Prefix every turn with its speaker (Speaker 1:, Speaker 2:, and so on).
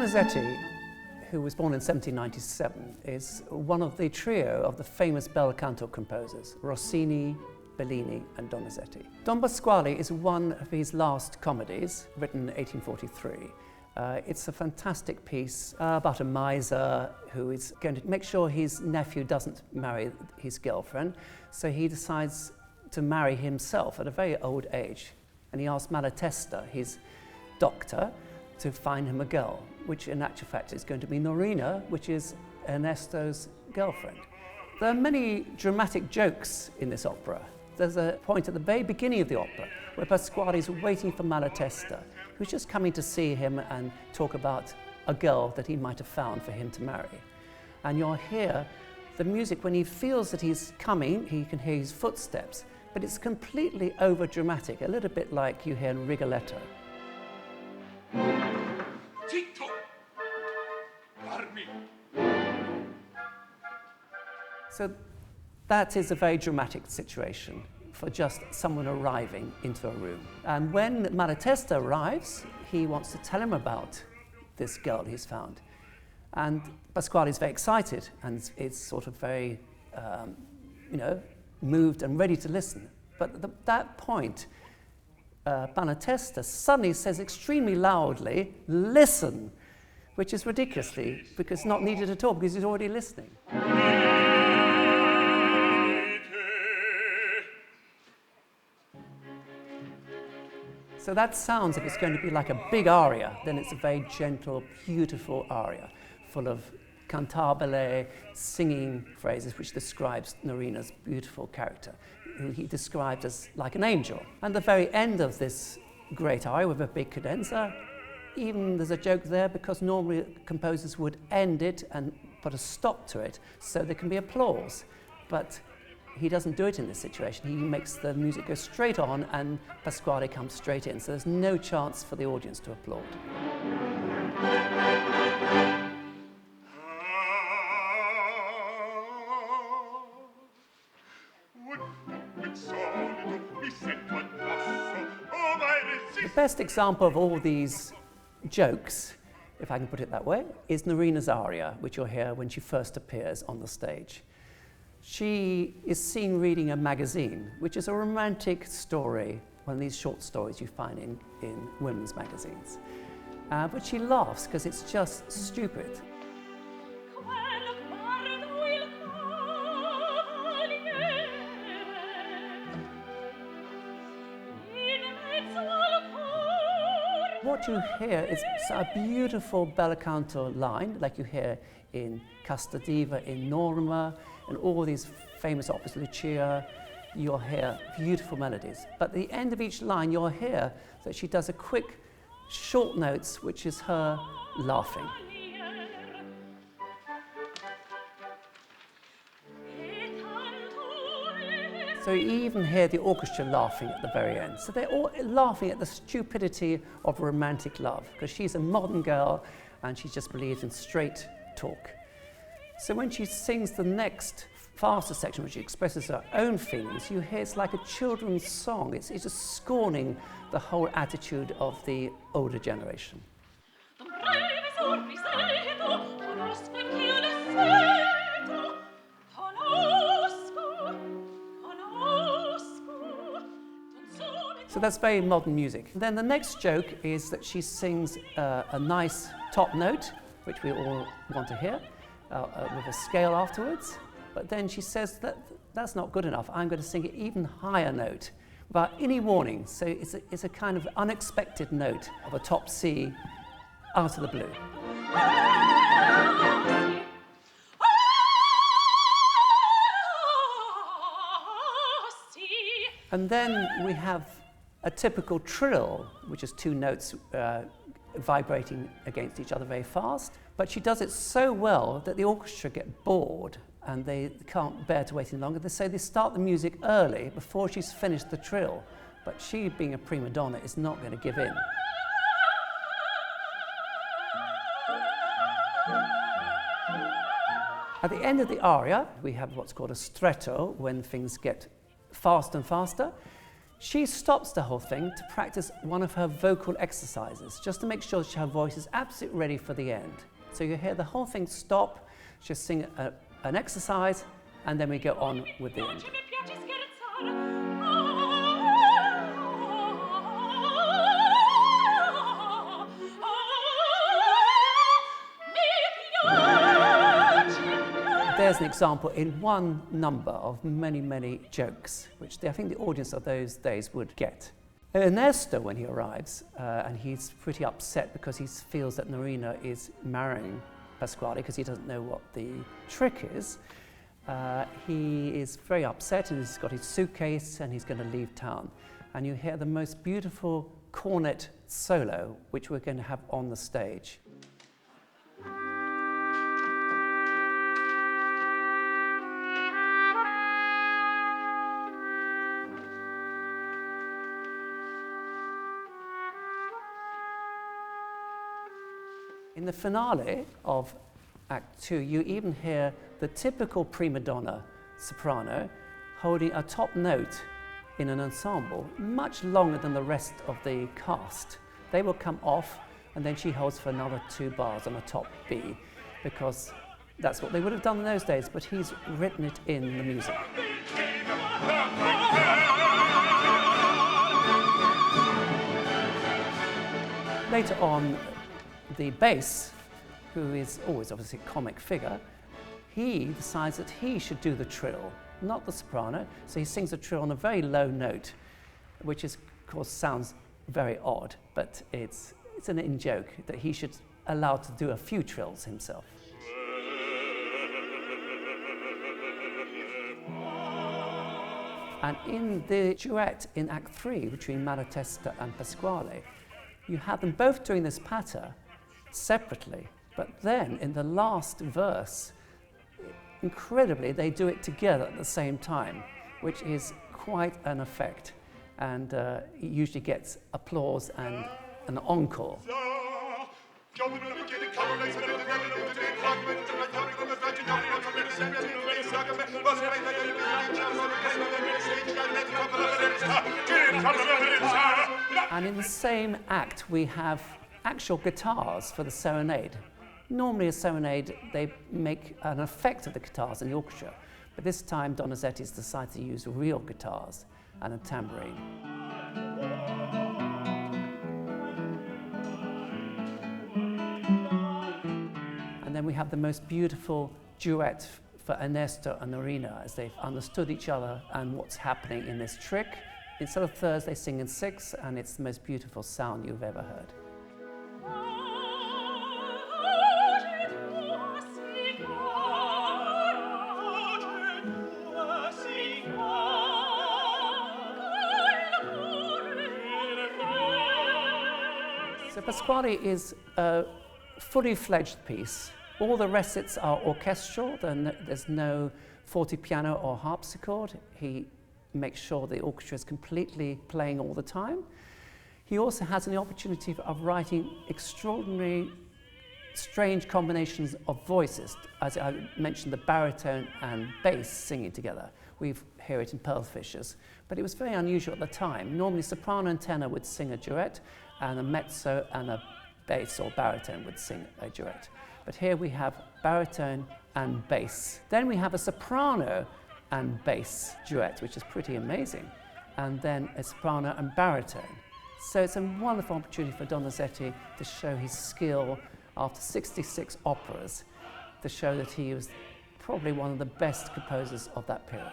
Speaker 1: Donizetti, who was born in 1797, is one of the trio of the famous bel canto composers, Rossini, Bellini and Donizetti. Don Pasquale is one of his last comedies, written in 1843. It's a fantastic piece about a miser who is going to make sure his nephew doesn't marry his girlfriend, so he decides to marry himself at a very old age. And he asks Malatesta, his doctor, to find him a girl, which in actual fact is going to be Norina, which is Ernesto's girlfriend. There are many dramatic jokes in this opera. There's a point at the very beginning of the opera where Pasquale is waiting for Malatesta, who's just coming to see him and talk about a girl that he might have found for him to marry. And you'll hear the music, when he feels that he's coming, he can hear his footsteps, but it's completely over-dramatic, a little bit like you hear in Rigoletto.
Speaker 2: Zitto! Armi!
Speaker 1: So that is a very dramatic situation for just someone arriving into a room. And when Malatesta arrives, he wants to tell him about this girl he's found. And Pasquale is very excited and is sort of very, moved and ready to listen. But at that point, Malatesta suddenly says extremely loudly, "Listen," which is ridiculously, because it's not needed at all, because he's already listening. So that sounds if it's going to be like a big aria, then it's a very gentle, beautiful aria, full of cantabile, singing phrases, which describes Norina's beautiful character, who he described as like an angel. And the very end of this great aria with a big cadenza, even there's a joke there, because normally composers would end it and put a stop to it so there can be applause. But he doesn't do it in this situation. He makes the music go straight on and Pasquale comes straight in, so there's no chance for the audience to applaud. The best example of all these jokes, if I can put it that way, is Norina's aria, which you'll hear when she first appears on the stage. She is seen reading a magazine, which is a romantic story, one of these short stories you find in women's magazines. But she laughs because it's just stupid. What you hear is a beautiful bel canto line, like you hear in Casta Diva, in Norma, and all these famous operas, Lucia. You'll hear beautiful melodies. But at the end of each line, you'll hear that she does a quick, short notes, which is her laughing. So you even hear the orchestra laughing at the very end. So they're all laughing at the stupidity of romantic love, because she's a modern girl and she just believes in straight talk. So when she sings the next faster section, which expresses her own feelings, you hear it's like a children's song. It's just scorning the whole attitude of the older generation. So that's very modern music. Then the next joke is that she sings a nice top note, which we all want to hear, with a scale afterwards. But then she says that that's not good enough. I'm going to sing an even higher note without any warning. So it's a kind of unexpected note of a top C out of the blue. And then we have a typical trill, which is two notes vibrating against each other very fast. But she does it so well that the orchestra get bored and they can't bear to wait any longer. They say they start the music early before she's finished the trill. But she, being a prima donna, is not going to give in. At the end of the aria, we have what's called a stretto, when things get fast and faster. She stops the whole thing to practice one of her vocal exercises, just to make sure that her voice is absolutely ready for the end. So you hear the whole thing stop, she'll sing an exercise, and then we go on with the end. There's an example in one number of many, many jokes, which I think the audience of those days would get. Ernesto, when he arrives, and he's pretty upset because he feels that Norina is marrying Pasquale because he doesn't know what the trick is. He is very upset and he's got his suitcase and he's going to leave town. And you hear the most beautiful cornet solo, which we're going to have on the stage. In the finale of Act 2, you even hear the typical prima donna soprano holding a top note in an ensemble much longer than the rest of the cast. They will come off and then she holds for another 2 bars on a top B, because that's what they would have done in those days, but he's written it in the music. Later on, the bass, who is always obviously a comic figure, he decides that he should do the trill, not the soprano. So he sings a trill on a very low note, which is, of course, sounds very odd, but it's an in-joke that he should allow to do a few trills himself. And in the duet in Act 3 between Malatesta and Pasquale, you have them both doing this patter separately, but then in the last verse, incredibly, they do it together at the same time, which is quite an effect, and it usually gets applause and an encore. And in the same act, we have actual guitars for the serenade. Normally a serenade, they make an effect of the guitars in the orchestra, but this time Donizetti's decided to use real guitars and a tambourine. And then we have the most beautiful duet for Ernesto and Norina as they've understood each other and what's happening in this trick. Instead of thirds, they sing in 6, and it's the most beautiful sound you've ever heard. So Pasquale is a fully fledged piece. All the recits are orchestral, there's no fortepiano or harpsichord. He makes sure the orchestra is completely playing all the time. He also has an opportunity of writing extraordinary, strange combinations of voices. As I mentioned, the baritone and bass singing together. We hear it in Pearl Fishers, but it was very unusual at the time. Normally soprano and tenor would sing a duet, and a mezzo and a bass or baritone would sing a duet. But here we have baritone and bass. Then we have a soprano and bass duet, which is pretty amazing, and then a soprano and baritone. So it's a wonderful opportunity for Donizetti to show his skill after 66 operas, to show that he was probably one of the best composers of that period.